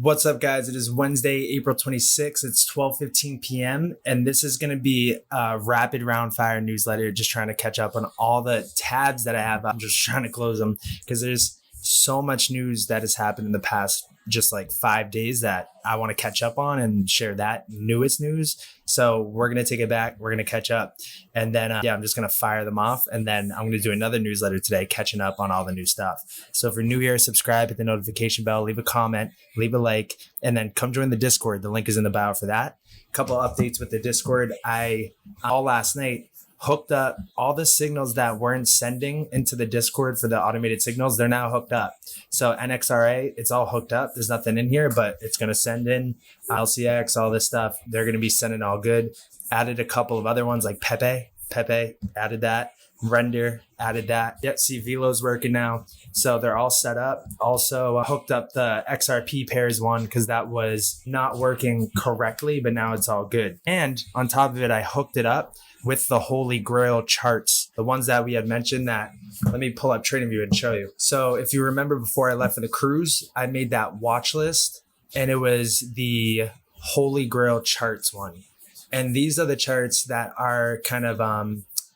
What's up, guys? It is Wednesday, April 26th. It's 12:15 p.m. And this is going to be a rapid round fire newsletter, just trying to catch up on all the tabs that I have. I'm just trying to close them because there's so much news that has happened in the past just like 5 days that I want to catch up on and share that newest news. So we're going to take it back. We're going to catch up. And then, I'm just going to fire them off. And then I'm going to do another newsletter today, catching up on all the new stuff. So if you're new here, subscribe, hit the notification bell, leave a comment, leave a like, and then come join the Discord. The link is in the bio for that. A couple updates with the Discord. All last night, hooked up all the signals that weren't sending into the Discord for the automated signals. They're now hooked up. So NXRA, it's all hooked up. There's nothing in here, but it's going to send in LCX, all this stuff. They're going to be sending all good. Added a couple of other ones like Pepe, added that. Render, added that. Yep, see Velo's working now. So they're all set up. Also hooked up the XRP pairs one because that was not working correctly, but now it's all good. And on top of it, I hooked it up with the Holy Grail charts, the ones that we had mentioned that, let me pull up TradingView and show you. So if you remember before I left for the cruise, I made that watch list and it was the Holy Grail charts one. And these are the charts that are kind of,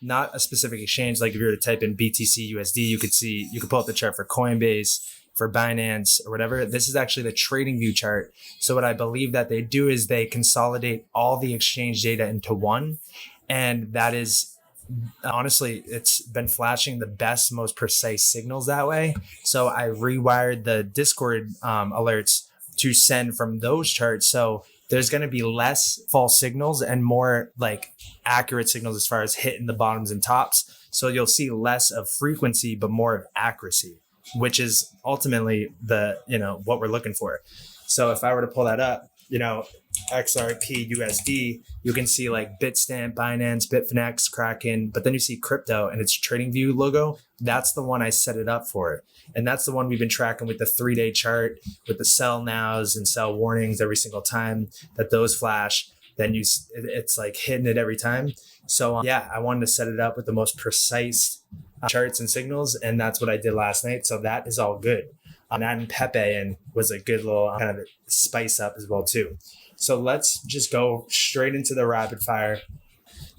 not a specific exchange. Like if you were to type in BTC USD, you could pull up the chart for Coinbase, for Binance or whatever. This is actually the TradingView chart. So what I believe that they do is they consolidate all the exchange data into one. And that is, honestly, it's been flashing the best, most precise signals that way. So I rewired the Discord alerts to send from those charts. So there's going to be less false signals and more like accurate signals as far as hitting the bottoms and tops. So you'll see less of frequency, but more of accuracy, which is ultimately what we're looking for. So if I were to pull that up, XRP USD, you can see like Bitstamp, Binance, Bitfinex, Kraken, but then you see crypto and its TradingView logo. That's the one I set it up for. And that's the one we've been tracking with the 3-day chart with the sell nows and sell warnings every single time that those flash. Then it's like hitting it every time. So I wanted to set it up with the most precise charts and signals. And that's what I did last night. So that is all good. And adding Pepe and was a good little kind of spice up as well too. So let's just go straight into the rapid fire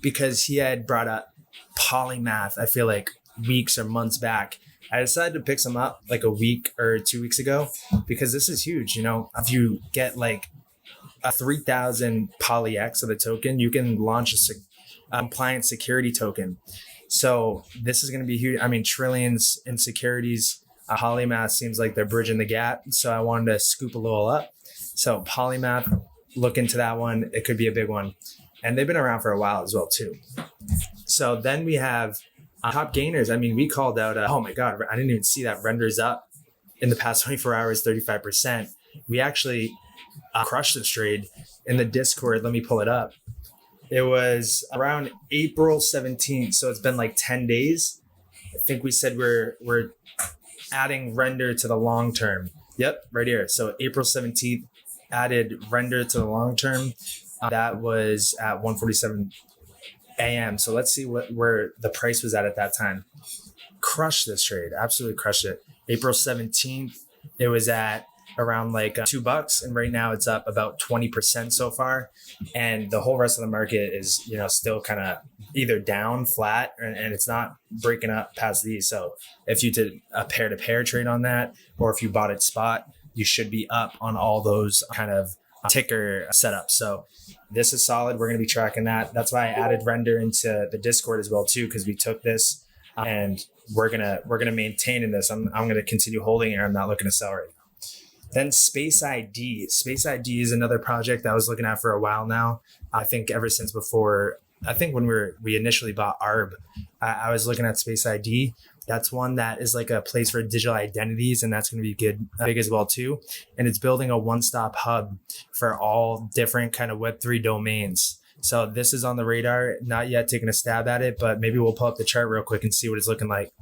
because he had brought up polymath, I feel like weeks or months back. I decided to pick some up like a week or 2 weeks ago because this is huge. If you get like a 3,000 polyX of a token, you can launch a compliant security token. So this is going to be huge. I mean, trillions in securities. Polymath seems like they're bridging the gap. So I wanted to scoop a little up. So polymath, look into that one. It could be a big one. And they've been around for a while as well too. So then we have top gainers. I mean, we called out, oh my God, I didn't even see that renders up in the past 24 hours, 35%. We actually crushed this trade in the Discord. Let me pull it up. It was around April 17th. So it's been like 10 days. I think we said we're adding render to the long term. Yep, right here. So April 17th, added render to the long term. That was at 1:47 a.m. So let's see where the price was at that time. Crushed this trade. Absolutely crushed it. April 17th, it was at around like $2. And right now it's up about 20% so far. And the whole rest of the market is, still kind of either down, flat, and it's not breaking up past these. So if you did a pair-to-pair trade on that, or if you bought it spot, you should be up on all those kind of ticker setups. So this is solid. We're going to be tracking that. That's why I added render into the Discord as well too, because we took this and we're gonna maintain in this. I'm going to continue holding it. I'm not looking to sell right now. Then Space ID. Space ID is another project that I was looking at for a while now. I think ever since before, I think when we initially bought ARB, I was looking at Space ID. That's one that is like a place for digital identities, and that's going to be big as well too. And it's building a one-stop hub for all different kind of Web3 domains. So this is on the radar, not yet taking a stab at it, but maybe we'll pull up the chart real quick and see what it's looking like.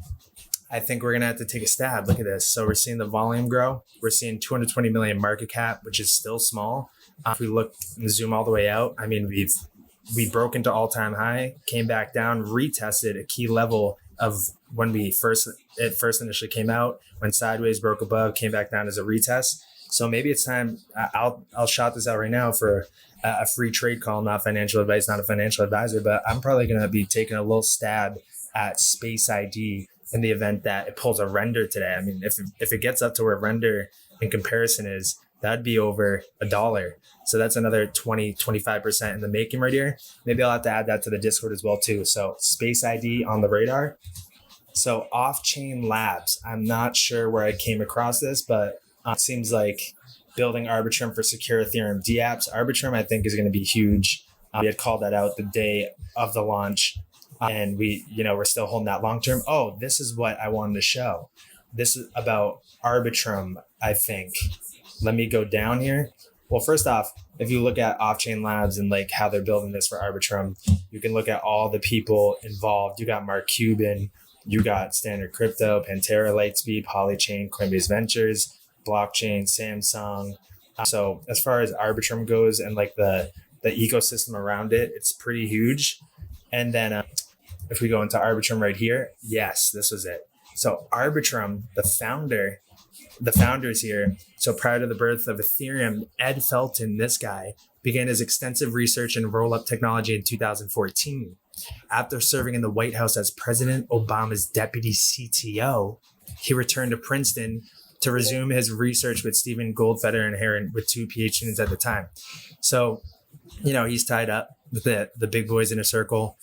I think we're going to have to take a stab. Look at this. So we're seeing the volume grow. We're seeing 220 million market cap, which is still small. If we look and zoom all the way out, I mean, we broke into all-time high, came back down, retested a key level of when it first initially came out, went sideways, broke above, came back down as a retest. So maybe it's time. I'll shout this out right now for a free trade call, not financial advice, not a financial advisor, but I'm probably going to be taking a little stab at Space ID in the event that it pulls a render today. I mean, if it gets up to where render in comparison is, that'd be over $1. So that's another 25% in the making right here. Maybe I'll have to add that to the Discord as well too. So Space ID on the radar. So Off-Chain Labs. I'm not sure where I came across this, but it seems like building Arbitrum for secure Ethereum dApps. Arbitrum, I think, is going to be huge. We had called that out the day of the launch, and we're still holding that long term. Oh, this is what I wanted to show. This is about Arbitrum, I think. Let me go down here. Well, first off, if you look at Off-Chain Labs and like how they're building this for Arbitrum, you can look at all the people involved. You got Mark Cuban, you got Standard Crypto, Pantera, Lightspeed, Polychain, Coinbase Ventures, Blockchain, Samsung. So as far as Arbitrum goes and like the ecosystem around it, it's pretty huge. And then if we go into Arbitrum right here, yes, this was it. So Arbitrum, the founders here. So prior to the birth of Ethereum, Ed Felton, this guy, began his extensive research in roll-up technology in 2014. After serving in the White House as President Obama's deputy CTO, he returned to Princeton to resume his research with Stephen Goldfeder and Heron, with 2 PhD students at the time. So, he's tied up with the big boys in a circle.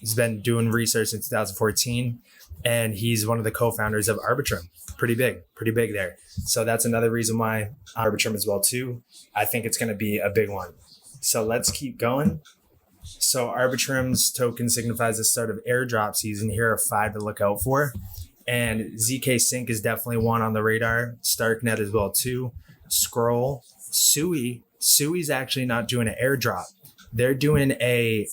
He's been doing research since 2014, and he's one of the co-founders of Arbitrum. Pretty big there. So that's another reason why Arbitrum as well too. I think it's going to be a big one. So let's keep going. So Arbitrum's token signifies the start of airdrop season. Here are 5 to look out for. And ZK Sync is definitely one on the radar. Starknet as well too. Scroll. Sui's actually not doing an airdrop. They're doing a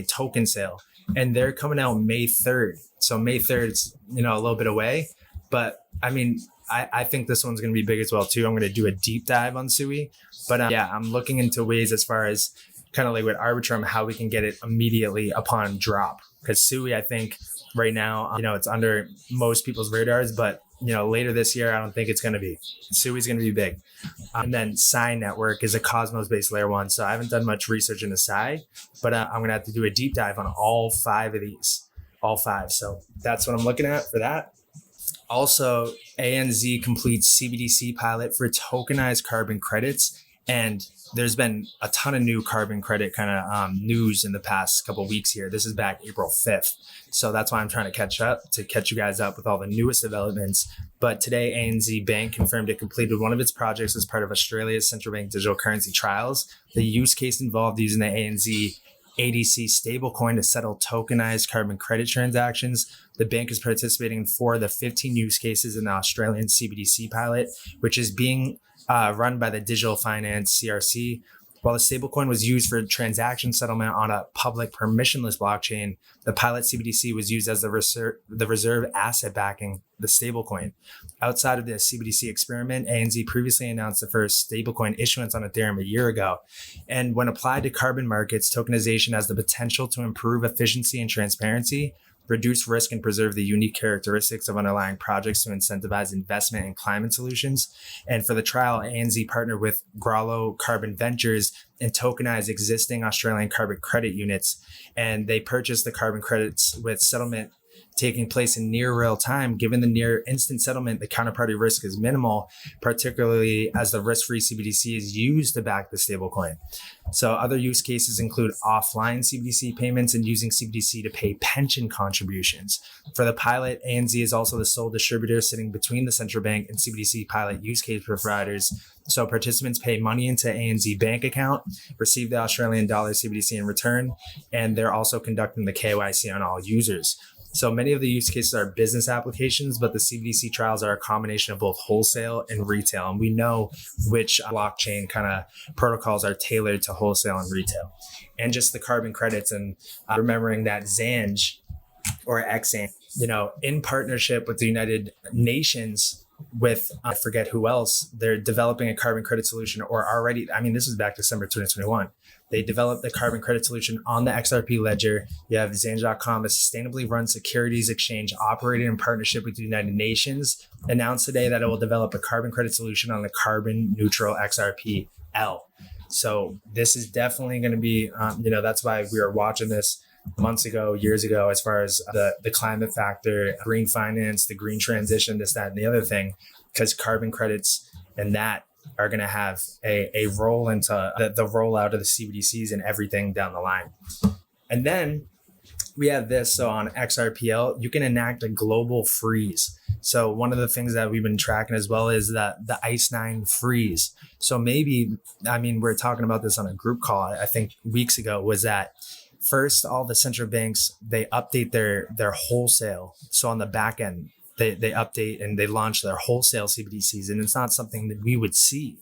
token sale. And they're coming out May 3rd. So May 3rd is, a little bit away. But I mean, I think this one's going to be big as well too. I'm going to do a deep dive on Sui. But I'm looking into ways as far as kind of like with Arbitrum, how we can get it immediately upon drop. Because Sui, I think right now, it's under most people's radars, but later this year, I don't think it's going to be. Sui's going to be big. And then Psi Network is a Cosmos-based layer 1. So I haven't done much research into Psi, but I'm going to have to do a deep dive on all 5 of these, all 5. So that's what I'm looking at for that. Also, ANZ completes CBDC pilot for tokenized carbon credits. And there's been a ton of new carbon credit kind of news in the past couple of weeks here. This is back April 5th. So that's why I'm trying to catch you guys up with all the newest developments. But today, ANZ Bank confirmed it completed one of its projects as part of Australia's central bank digital currency trials. The use case involved using the ANZ ADC stablecoin to settle tokenized carbon credit transactions. The bank is participating in 4 of the 15 use cases in the Australian CBDC pilot, which is being run by the Digital Finance CRC. While the stablecoin was used for transaction settlement on a public permissionless blockchain, the pilot CBDC was used as the reserve asset backing the stablecoin. Outside of the CBDC experiment, ANZ previously announced the first stablecoin issuance on Ethereum a year ago. And when applied to carbon markets, tokenization has the potential to improve efficiency and transparency, reduce risk, and preserve the unique characteristics of underlying projects to incentivize investment in climate solutions. And for the trial, ANZ partnered with Grail Carbon Ventures and tokenized existing Australian carbon credit units. And they purchased the carbon credits with settlement taking place in near real time. Given the near instant settlement, the counterparty risk is minimal, particularly as the risk-free CBDC is used to back the stablecoin. So other use cases include offline CBDC payments and using CBDC to pay pension contributions. For the pilot, ANZ is also the sole distributor sitting between the central bank and CBDC pilot use case providers. So participants pay money into ANZ bank account, receive the Australian dollar CBDC in return, and they're also conducting the KYC on all users. So many of the use cases are business applications, but the CBDC trials are a combination of both wholesale and retail. And we know which blockchain kind of protocols are tailored to wholesale and retail. And just the carbon credits and remembering that XANG or XANG, in partnership with the United Nations, with, I forget who else, they're developing a carbon credit solution or already, I mean, this is back December 2021. They developed the carbon credit solution on the XRP ledger. You have Zange.com, a sustainably run securities exchange operating in partnership with the United Nations, announced today that it will develop a carbon credit solution on the carbon neutral XRP-L. So this is definitely going to be, that's why we were watching this months ago, years ago, as far as the climate factor, green finance, the green transition, this, that, and the other thing, because carbon credits and that are going to have a role into the rollout of the CBDCs and everything down the line. And then we have this. So on XRPL, you can enact a global freeze. So one of the things that we've been tracking as well is that the ICE9 freeze. So maybe, I mean, we're talking about this on a group call, I think weeks ago, was that first, all the central banks, they update their wholesale. So on the back end, they update and they launch their wholesale CBDCs, and it's not something that we would see.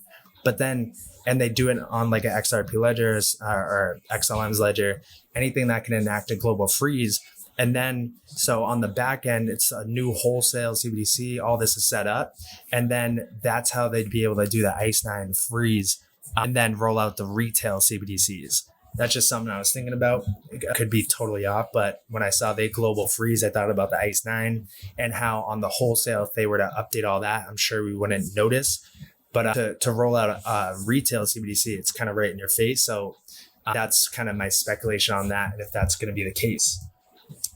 But then, and they do it on like an XRP ledger or XLM's ledger, anything that can enact a global freeze. And then, so on the back end, it's a new wholesale CBDC. All this is set up. And then that's how they'd be able to do the ICE9 freeze and then roll out the retail CBDCs. That's just something I was thinking about. It could be totally off, but when I saw the global freeze, I thought about the ICE9 and how on the wholesale, if they were to update all that, I'm sure we wouldn't notice. But to roll out a retail CBDC, it's kind of right in your face. So that's kind of my speculation on that, and if that's going to be the case.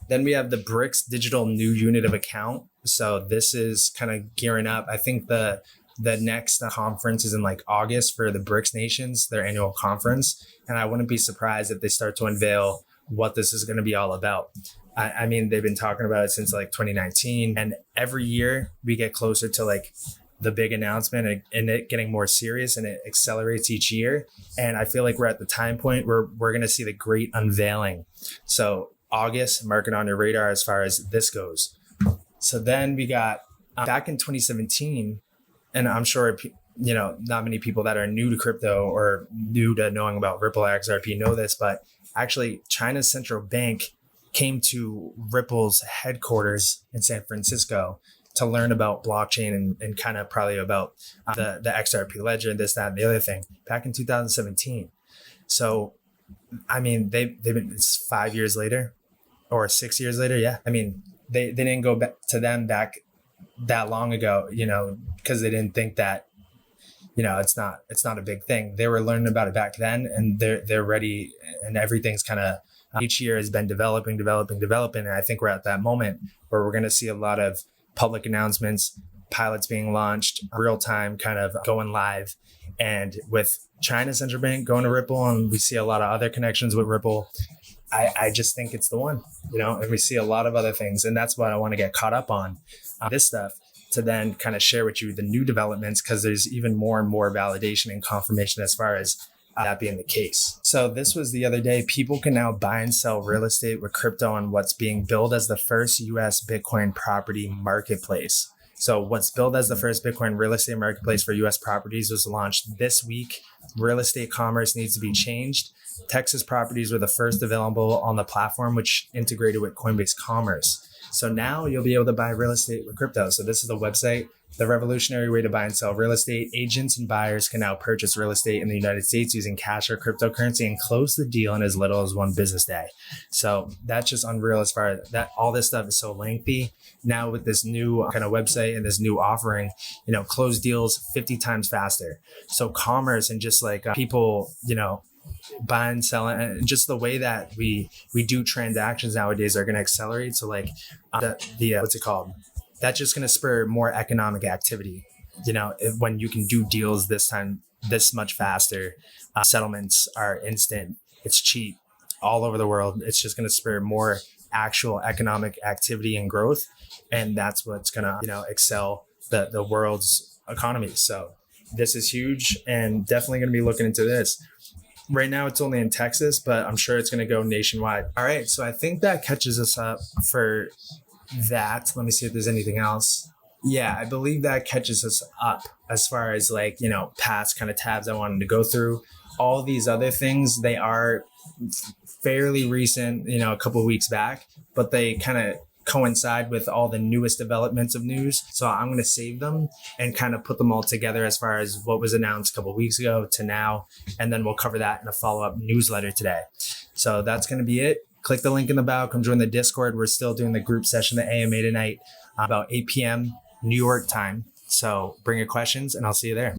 Then we have the BRICS digital new unit of account. So this is kind of gearing up. I think the next conference is in like August for the BRICS nations, their annual conference. And I wouldn't be surprised if they start to unveil what this is going to be all about. I mean, they've been talking about it since like 2019. And every year we get closer to like the big announcement and it getting more serious, and it accelerates each year. And I feel like we're at the time point where we're going to see the great unveiling. So August, mark it on your radar as far as this goes. So then we got back in 2017, and I'm sure, not many people that are new to crypto or new to knowing about Ripple or XRP know this, but actually China's central bank came to Ripple's headquarters in San Francisco to learn about blockchain and kind of probably about the XRP ledger and this, that, and the other thing back in 2017. So, I mean, they've been, it's 5 years later or 6 years later. Yeah. I mean, they didn't go back to them back that long ago, because they didn't think that, it's not a big thing. They were learning about it back then, and they're ready, and everything's kind of each year has been developing. And I think we're at that moment where we're going to see a lot of public announcements, pilots being launched, real time kind of going live. And with China's central bank going to Ripple, and we see a lot of other connections with Ripple, I just think it's the one, and we see a lot of other things. And that's what I want to get caught up on this stuff, to then kind of share with you the new developments, because there's even more and more validation and confirmation as far as that being the case. So this was the other day. People can now buy and sell real estate with crypto on what's being billed as the first US Bitcoin property marketplace. So what's billed as the first Bitcoin real estate marketplace for US properties was launched this week. Real estate commerce needs to be changed. Texas properties were the first available on the platform, which integrated with Coinbase Commerce. So now you'll be able to buy real estate with crypto. So this is the website, the revolutionary way to buy and sell real estate. Agents and buyers can now purchase real estate in the United States using cash or cryptocurrency and close the deal in as little as one business day. So that's just unreal as far as that. All this stuff is so lengthy. Now with this new kind of website and this new offering, close deals 50 times faster. So commerce and just like people, buy and sell, and just the way that we do transactions nowadays are going to accelerate. So like what's it called? That's just going to spur more economic activity. When you can do deals this much faster, settlements are instant, it's cheap all over the world. It's just going to spur more actual economic activity and growth. And that's what's going to, excel the world's economy. So this is huge, and definitely going to be looking into this. Right now, it's only in Texas, but I'm sure it's going to go nationwide. All right. So I think that catches us up for that. Let me see if there's anything else. Yeah, I believe that catches us up as far as like, past kind of tabs I wanted to go through. All these other things, they are fairly recent, a couple of weeks back, but they kind of coincide with all the newest developments of news. So I'm going to save them and kind of put them all together as far as what was announced a couple of weeks ago to now. And then we'll cover that in a follow-up newsletter today. So that's going to be it. Click the link in the bio. Come join the Discord. We're still doing the group session, the AMA tonight, about 8 p.m. New York time. So bring your questions and I'll see you there.